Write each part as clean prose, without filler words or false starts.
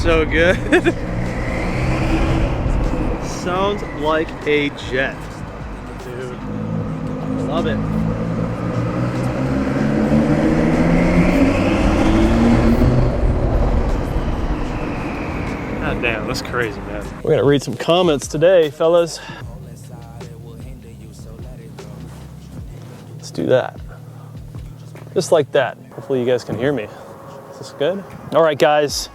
so good. Sounds like a jet. Dude, love it. God damn, that's crazy, man. We're gonna read some comments today, fellas. Let's do that. Just like that. Hopefully you guys can hear me. Is this good? All right, guys.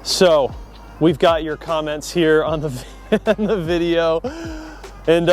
So we've got your comments here on the, on the video. And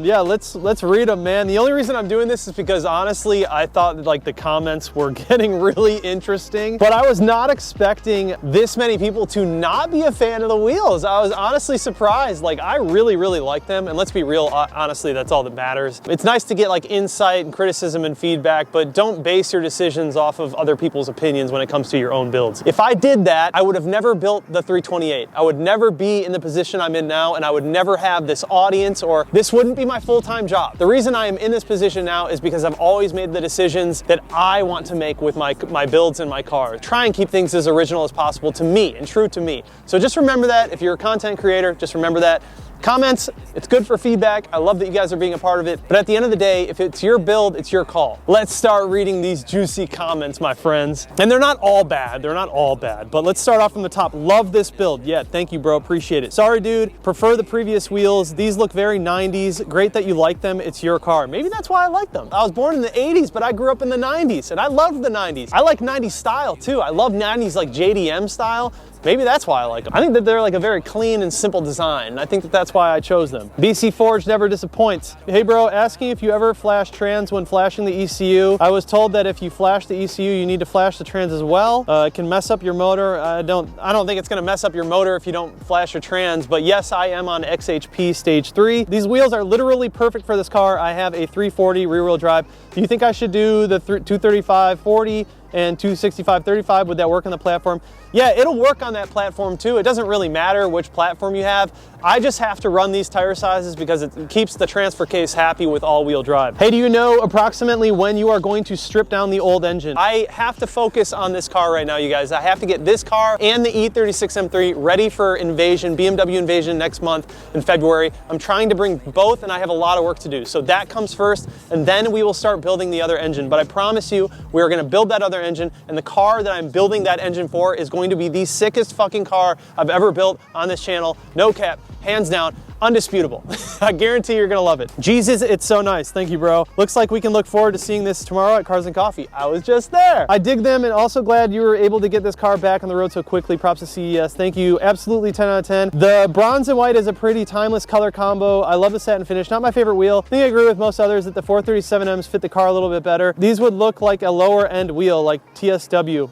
yeah, let's read them, man. The only reason I'm doing this is because honestly, I thought that, like, the comments were getting really interesting, but I was not expecting this many people to not be a fan of the wheels. I was honestly surprised. Like, I really, really like them. And let's be real, honestly, that's all that matters. It's nice to get like insight and criticism and feedback, but don't base your decisions off of other people's opinions when it comes to your own builds. If I did that, I would have never built the 328. I would never be in the position I'm in now, and I would never have this audience, or this wouldn't be my full-time job. The reason I am in this position now is because I've always made the decisions that I want to make with my builds and my cars. Try and keep things as original as possible to me and true to me. So just remember that. If you're a content creator, just remember that. Comments, it's good for feedback. I love that you guys are being a part of it. But at the end of the day, if it's your build, it's your call. Let's start reading these juicy comments, my friends. And they're not all bad. They're not all bad. But let's start off from the top. Love this build. Yeah, thank you, bro. Appreciate it. Sorry, dude. Prefer the previous wheels. These look very 90s. Great that you like them. It's your car. Maybe that's why I like them. I was born in the 80s, but I grew up in the 90s. And I loved the 90s. I like 90s style, too. I love 90s like JDM style. Maybe that's why I like them. I think that they're like a very clean and simple design, and I think that that's why I chose them. BC Forge never disappoints. Hey bro, asking if you ever flash trans when flashing the ECU. I was told that if you flash the ECU, you need to flash the trans as well. It can mess up your motor. I don't think it's gonna mess up your motor if you don't flash your trans, but yes, I am on XHP stage 3. These wheels are literally perfect for this car. I have a 340 rear wheel drive. Do you think I should do the 235/40 and 265/35? Would that work on the platform? Yeah, it'll work on that platform too. It doesn't really matter which platform you have. I just have to run these tire sizes because it keeps the transfer case happy with all-wheel drive. Hey, do you know approximately when you are going to strip down the old engine? I have to focus on this car right now, you guys. I have to get this car and the E36 M3 ready for Invasion, BMW Invasion next month in February. I'm trying to bring both, and I have a lot of work to do. So that comes first, and then we will start building the other engine. But I promise you, we are gonna build that other engine, and the car that I'm building that engine for is going to be the sickest fucking car I've ever built on this channel. No cap, hands down, undisputable. I guarantee you're gonna love it. Jesus, it's so nice. Thank you, bro. Looks like we can look forward to seeing this tomorrow at Cars and Coffee. I was just there. I dig them, and also glad you were able to get this car back on the road so quickly. Props to CES. Thank you. Absolutely 10 out of 10. The bronze and white is a pretty timeless color combo. I love the satin finish. Not my favorite wheel. I think I agree with most others that the 437Ms fit the car a little bit better. These would look like a lower end wheel, like TSW.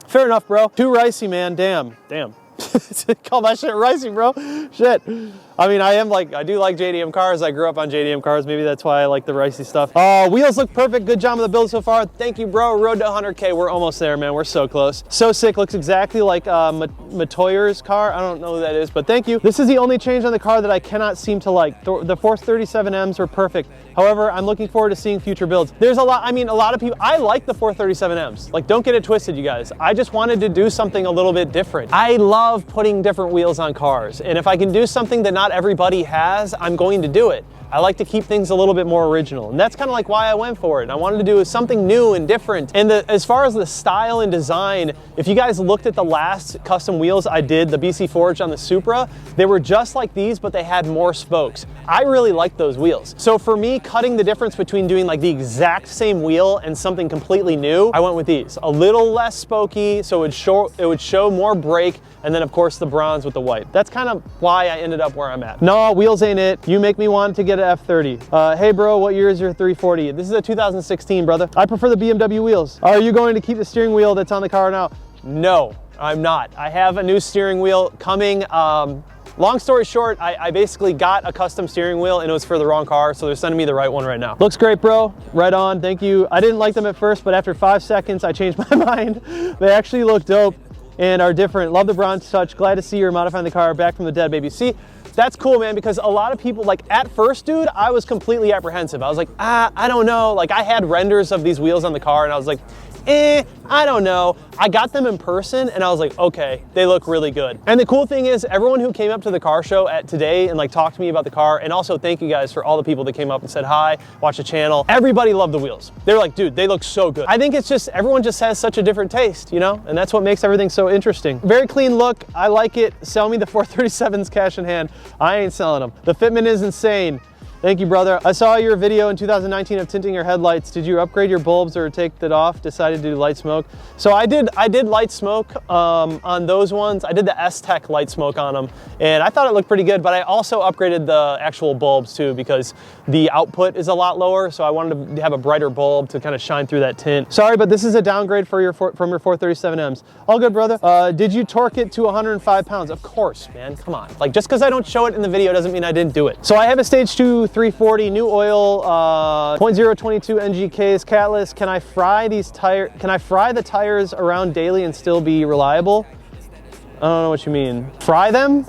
Fair enough, bro. Too ricey, man. Damn. Call my shit ricey, bro. Shit. I mean, I do like JDM cars. I grew up on JDM cars. Maybe that's why I like the ricey stuff. Wheels look perfect. Good job on the build so far. Thank you, bro. Road to 100K. We're almost there, man. We're so close. So sick. Looks exactly like Matoyer's car. I don't know who that is, but thank you. This is the only change on the car that I cannot seem to like. The 437Ms are perfect. However, I'm looking forward to seeing future builds. There's a lot of people, I like the 437Ms. Like, don't get it twisted, you guys. I just wanted to do something a little bit different. I love putting different wheels on cars. And if I can do something that not everybody has, I'm going to do it. I like to keep things a little bit more original. And that's kind of like why I went for it. I wanted to do something new and different. And as far as the style and design, if you guys looked at the last custom wheels I did, the BC Forge on the Supra, they were just like these, but they had more spokes. I really like those wheels. So for me, cutting the difference between doing like the exact same wheel and something completely new, I went with these. A little less spokey, so it would show more brake, and then of course the bronze with the white. That's kind of why I ended up where I'm at. No, wheels ain't it. You make me want to get an F30. Hey bro, what year is your 340? This is a 2016, brother. I prefer the BMW wheels. Are you going to keep the steering wheel that's on the car now? No, I'm not. I have a new steering wheel coming. Long story short, I basically got a custom steering wheel and it was for the wrong car, so they're sending me the right one right now. Looks great, bro. Right on, thank you. I didn't like them at first, but after 5 seconds, I changed my mind. They actually look dope and are different. Love the bronze touch. Glad to see you're modifying the car back from the dead, baby. See, that's cool, man, because a lot of people, like at first, dude, I was completely apprehensive. I was like, I don't know. Like I had renders of these wheels on the car and I was like, I don't know. I got them in person and I was like, okay, they look really good. And the cool thing is everyone who came up to the car show at today and like talked to me about the car, and also thank you guys for all the people that came up and said hi, watch the channel. Everybody loved the wheels. They were like, dude, they look so good. I think it's just, everyone just has such a different taste, you know? And that's what makes everything so interesting. Very clean look. I like it. Sell me the 437s cash in hand. I ain't selling them. The fitment is insane. Thank you, brother. I saw your video in 2019 of tinting your headlights. Did you upgrade your bulbs or take that off? Decided to do light smoke? So I did light smoke on those ones. I did the S-Tech light smoke on them, and I thought it looked pretty good, but I also upgraded the actual bulbs too because the output is a lot lower, so I wanted to have a brighter bulb to kind of shine through that tint. Sorry, but this is a downgrade from your 437Ms. All good, brother. Did you torque it to 105 pounds? Of course, man, come on. Like, just because I don't show it in the video doesn't mean I didn't do it. So I have a stage 2 340, new oil, 0.022 NGKs, catless. Can I fry these tires? Can I fry the tires around daily and still be reliable? I don't know what you mean. Fry them?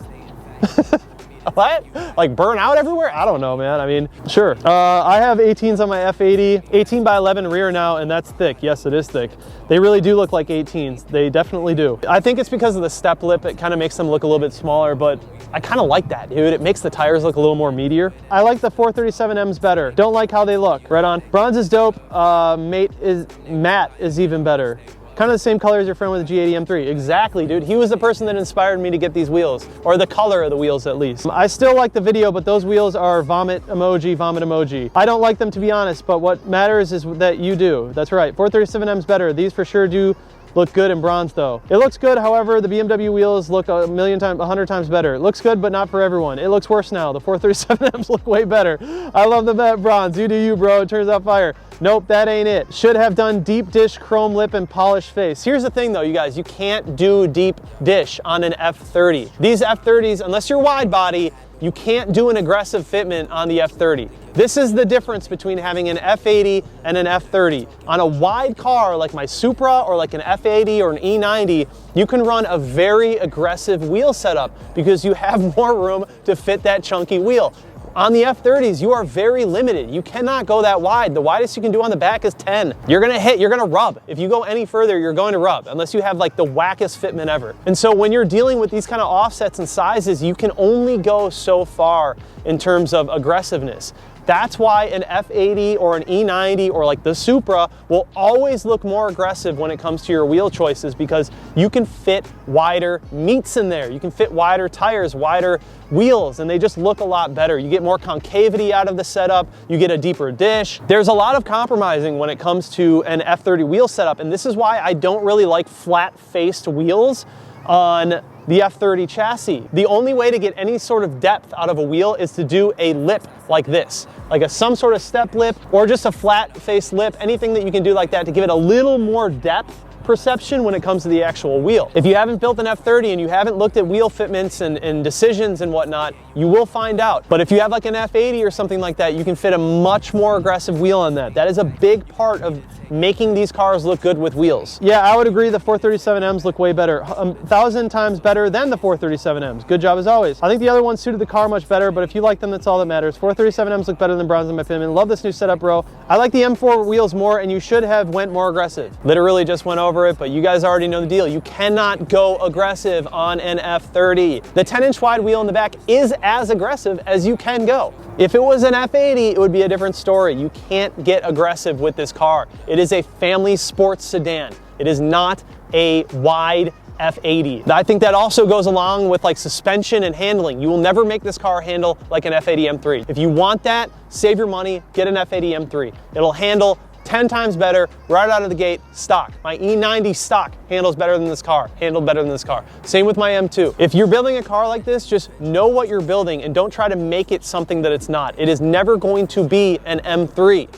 What? Like burn out everywhere? I don't know, man. I mean, sure. I have 18s on my F80, 18 by 11 rear now, and that's thick. Yes, it is thick. They really do look like 18s. They definitely do. I think it's because of the step lip. It kind of makes them look a little bit smaller, but I kind of like that, dude. It makes the tires look a little more meatier. I like the 437Ms better. Don't like how they look. Right on. Bronze is dope. Matte is even better. Kind of the same color as your friend with the G80 M3. Exactly, dude. He was the person that inspired me to get these wheels, or the color of the wheels at least. I still like the video, but those wheels are vomit emoji, vomit emoji. I don't like them, to be honest, but what matters is that you do. That's right. 437M's better. These for sure do look good in bronze though. It looks good, however, the BMW wheels look 100 times better. It looks good, but not for everyone. It looks worse now. The 437Ms look way better. I love the matte bronze. You do you, bro. It turns out fire. Nope, that ain't it. Should have done deep dish, chrome lip, and polished face. Here's the thing though, you guys, you can't do deep dish on an F30. These F30s, unless you're wide body, you can't do an aggressive fitment on the F30. This is the difference between having an F80 and an F30. On a wide car like my Supra or like an F80 or an E90, you can run a very aggressive wheel setup because you have more room to fit that chunky wheel. On the F30s, you are very limited. You cannot go that wide. The widest you can do on the back is 10. You're gonna hit, you're gonna rub. If you go any further, you're going to rub, unless you have like the wackest fitment ever. And so when you're dealing with these kind of offsets and sizes, you can only go so far in terms of aggressiveness. That's why an F80 or an E90 or like the Supra will always look more aggressive when it comes to your wheel choices, because you can fit wider meats in there. You can fit wider tires, wider wheels, and they just look a lot better. You get more concavity out of the setup, you get a deeper dish. There's a lot of compromising when it comes to an F30 wheel setup, and this is why I don't really like flat-faced wheels on the F30 chassis. The only way to get any sort of depth out of a wheel is to do a lip like this, like some sort of step lip or just a flat face lip, anything that you can do like that to give it a little more depth perception when it comes to the actual wheel. If you haven't built an F30 and you haven't looked at wheel fitments and decisions and whatnot, you will find out. But if you have like an F80 or something like that, you can fit a much more aggressive wheel on that. That is a big part of making these cars look good with wheels. Yeah, I would agree the 437Ms look way better. 1,000 times better than the 437Ms. Good job as always. I think the other ones suited the car much better, but if you like them, that's all that matters. 437Ms look better than bronze in my opinion. Love this new setup, bro. I like the M4 wheels more, and you should have went more aggressive. Literally just went over it, but you guys already know the deal. You cannot go aggressive on an F30. The 10-inch wide wheel in the back is as aggressive as you can go. If it was an F80, it would be a different story. You can't get aggressive with this car. It is a family sports sedan. It is not a wide F80. I think that also goes along with like suspension and handling. You will never make this car handle like an F80 M3. If you want that, save your money, get an F80 M3. It'll handle 10 times better right out of the gate, stock. My E90 stock handles better than this car, handled better than this car. Same with my M2. If you're building a car like this, just know what you're building and don't try to make it something that it's not. It is never going to be an M3.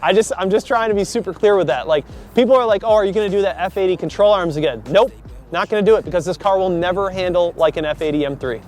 I'm just trying to be super clear with that. Like, people are like, oh, are you gonna do that F80 control arms again? Nope, not gonna do it, because this car will never handle like an F80 M3.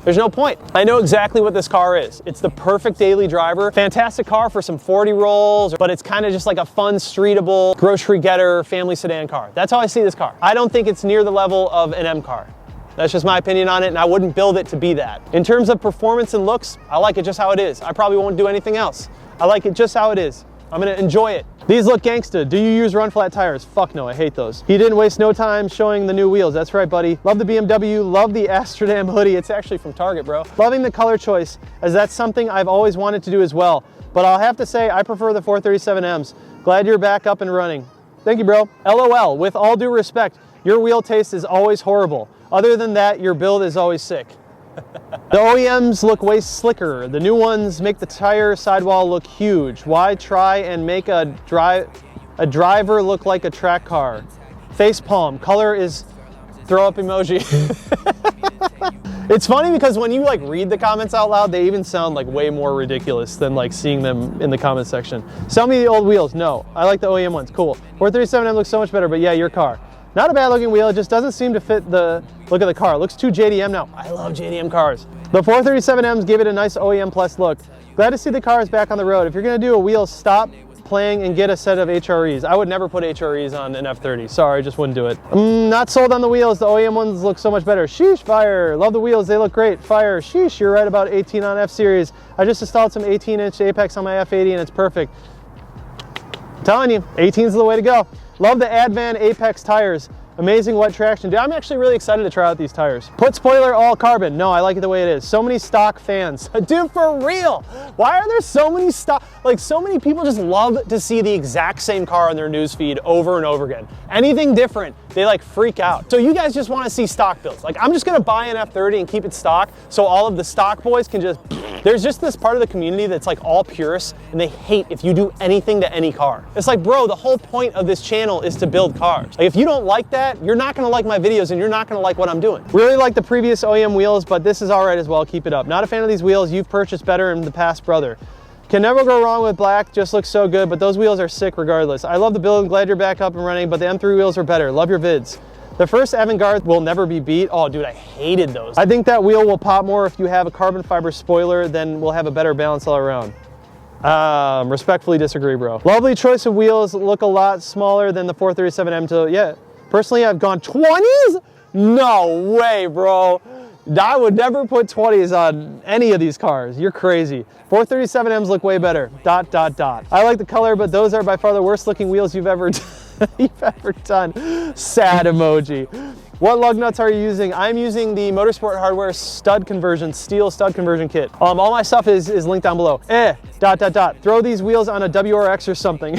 There's no point. I know exactly what this car is. It's the perfect daily driver. Fantastic car for some 40 rolls, but it's kind of just like a fun, streetable, grocery getter, family sedan car. That's how I see this car. I don't think it's near the level of an M car. That's just my opinion on it, and I wouldn't build it to be that. In terms of performance and looks, I like it just how it is. I probably won't do anything else. I like it just how it is. I'm gonna enjoy it. These look gangsta. Do you use run flat tires? Fuck no, I hate those. He didn't waste no time showing the new wheels. That's right, buddy. Love the BMW, love the Amsterdam hoodie. It's actually from Target, bro. Loving the color choice, as that's something I've always wanted to do as well. But I'll have to say, I prefer the 437Ms. Glad you're back up and running. Thank you, bro. LOL, with all due respect, your wheel taste is always horrible. Other than that, your build is always sick. The OEMs look way slicker. The new ones make the tire sidewall look huge. Why try and make a driver look like a track car? Facepalm. Color is throw up emoji. It's funny because when you like read the comments out loud, they even sound like way more ridiculous than like seeing them in the comment section. Sell me the old wheels. No, I like the OEM ones. Cool. 437M looks so much better, but yeah, your car. Not a bad looking wheel, it just doesn't seem to fit the look of the car. It looks too JDM now. I love JDM cars. The 437Ms give it a nice OEM plus look. Glad to see the car is back on the road. If you're gonna do a wheel, stop playing and get a set of HREs. I would never put HREs on an F30. Sorry, just wouldn't do it. Not sold on the wheels. The OEM ones look so much better. Sheesh, fire. Love the wheels, they look great. Fire, sheesh, you're right about 18 on F-Series. I just installed some 18-inch Apex on my F80 and it's perfect. I'm telling you, 18's the way to go. Love the Advan Apex tires. Amazing wet traction. Dude, I'm actually really excited to try out these tires. Put spoiler all carbon. No, I like it the way it is. So many stock fans. Dude, for real. Why are there so many stock, like so many people just love to see the exact same car on their news feed over and over again. Anything different, they like freak out. So you guys just want to see stock builds. Like I'm just gonna buy an F30 and keep it stock so all of the stock boys can just, there's just this part of the community that's like all purists and they hate if you do anything to any car. It's like, bro, the whole point of this channel is to build cars. Like if you don't like that, you're not gonna like my videos and you're not gonna like what I'm doing. Really like the previous OEM wheels, but this is all right as well, keep it up. Not a fan of these wheels, you've purchased better in the past, brother. Can never go wrong with black, just looks so good, but those wheels are sick regardless. I love the build, glad you're back up and running, but the M3 wheels are better. Love your vids. The first Avantgarde will never be beat. Oh dude, I hated those. I think that wheel will pop more if you have a carbon fiber spoiler, then we'll have a better balance all around. Respectfully disagree, bro. Lovely choice of wheels, look a lot smaller than the 437M to, yeah. Personally, I've gone 20s? No way, bro. I would never put 20s on any of these cars. You're crazy. 437Ms look way better. ... I like the color, but those are by far the worst looking wheels you've ever done. Sad emoji. What lug nuts are you using? I'm using the Motorsport Hardware stud conversion, steel stud conversion kit. All my stuff is linked down below. ... Throw these wheels on a WRX or something.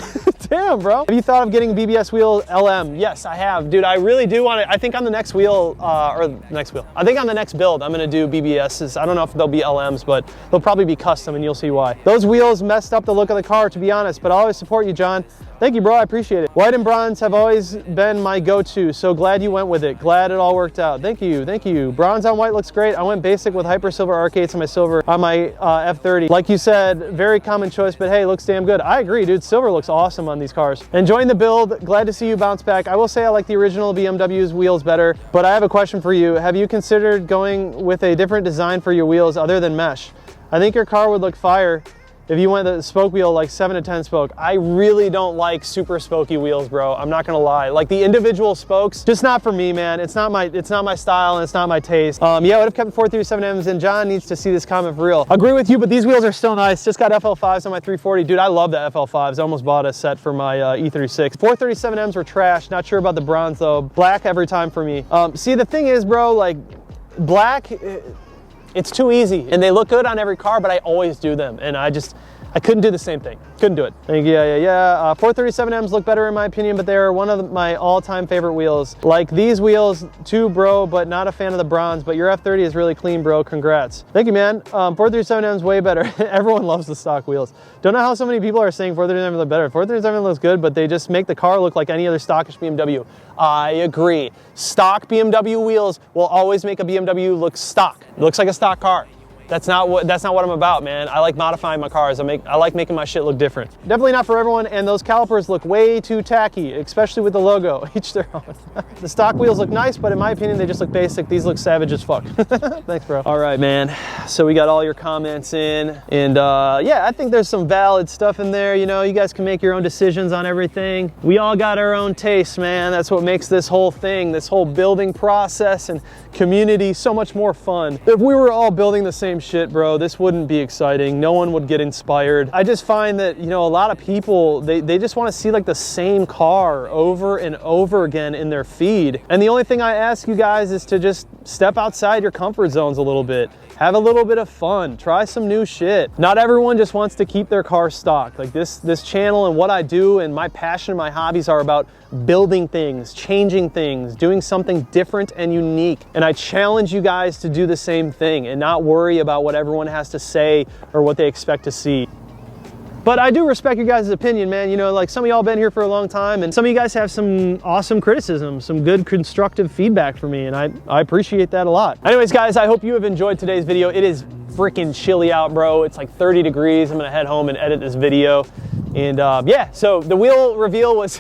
Damn, bro. Have you thought of getting BBS wheel LM? Yes, I have. Dude, I really do want to. I think on the next wheel, I think on the next build, I'm going to do BBSs. I don't know if they'll be LMs, but they'll probably be custom and you'll see why. Those wheels messed up the look of the car, to be honest, but I'll always support you, John. Thank you, bro. I appreciate it. White and bronze have always been my go-to, so glad you went with it. Glad it all worked out. Thank you. Thank you. Bronze on white looks great. I went basic with Hyper Silver Arcades on my silver on my F30. Like you said, very common choice, but hey, looks damn good. I agree, dude. Silver looks awesome on these cars. Enjoying the build. Glad to see you bounce back. I will say I like the original BMW's wheels better, but I have a question for you. Have you considered going with a different design for your wheels other than mesh? I think your car would look fire if you went the spoke wheel like 7 to 10 spoke. I really don't like super spokey wheels, bro. I'm not gonna lie. Like the individual spokes, just not for me, man. It's not my style and it's not my taste. Yeah, I would have kept the 437Ms and John needs to see this comment for real. Agree with you, but these wheels are still nice. Just got FL5s on my 340. Dude, I love the FL5s. I almost bought a set for my E36. 437Ms were trash. Not sure about the bronze though. Black every time for me. See, the thing is, bro, like black, it's too easy and they look good on every car, but I always do them and I couldn't do the same thing. Couldn't do it. Thank you. Yeah. 437Ms look better in my opinion, but they're one of my all-time favorite wheels. Like these wheels too, bro, but not a fan of the bronze, but your F30 is really clean, bro. Congrats. Thank you, man. 437M's way better. Everyone loves the stock wheels. Don't know how so many people are saying 437 look better. 437 looks good, but they just make the car look like any other stockish BMW. I agree. Stock BMW wheels will always make a BMW look stock. It looks like a stock car. That's not what I'm about, man. I like modifying my cars. I like making my shit look different. Definitely not for everyone, and those calipers look way too tacky, especially with the logo. Each their own. The stock wheels look nice, but in my opinion, they just look basic. These look savage as fuck. Thanks, bro. All right, man. So we got all your comments in, and yeah, I think there's some valid stuff in there. You know, you guys can make your own decisions on everything. We all got our own tastes, man. That's what makes this whole thing, this whole building process and community so much more fun. If we were all building the same shit, bro, this wouldn't be exciting. No one would get inspired. I just find that, you know, a lot of people, they just want to see like the same car over and over again in their feed. And the only thing I ask you guys is to just step outside your comfort zones a little bit. Have a little bit of fun, try some new shit. Not everyone just wants to keep their car stock. Like this channel and what I do and my passion and my hobbies are about building things, changing things, doing something different and unique. And I challenge you guys to do the same thing and not worry about what everyone has to say or what they expect to see. But I do respect your guys' opinion, man. You know, like some of y'all been here for a long time and some of you guys have some awesome criticism, some good constructive feedback for me, and I appreciate that a lot. Anyways, guys, I hope you have enjoyed today's video. It is freaking chilly out, bro. It's like 30 degrees. I'm gonna head home and edit this video. And yeah, so the wheel reveal was,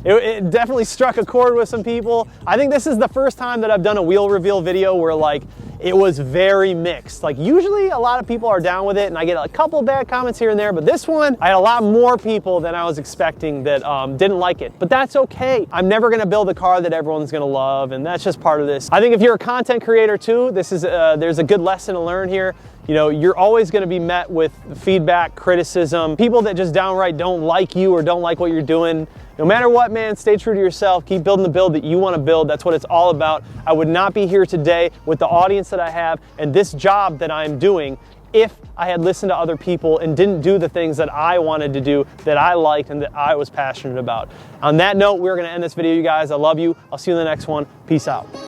it definitely struck a chord with some people. I think this is the first time that I've done a wheel reveal video where like, it was very mixed. Like usually a lot of people are down with it and I get a couple bad comments here and there, but this one, I had a lot more people than I was expecting that didn't like it, but that's okay. I'm never gonna build a car that everyone's gonna love, and that's just part of this. I think if you're a content creator too, this is there's a good lesson to learn here. You know, you're always gonna be met with feedback, criticism, people that just downright don't like you or don't like what you're doing. No matter what, man, stay true to yourself. Keep building the build that you want to build. That's what it's all about. I would not be here today with the audience that I have and this job that I'm doing if I had listened to other people and didn't do the things that I wanted to do, that I liked and that I was passionate about. On that note, we're going to end this video, you guys. I love you. I'll see you in the next one. Peace out.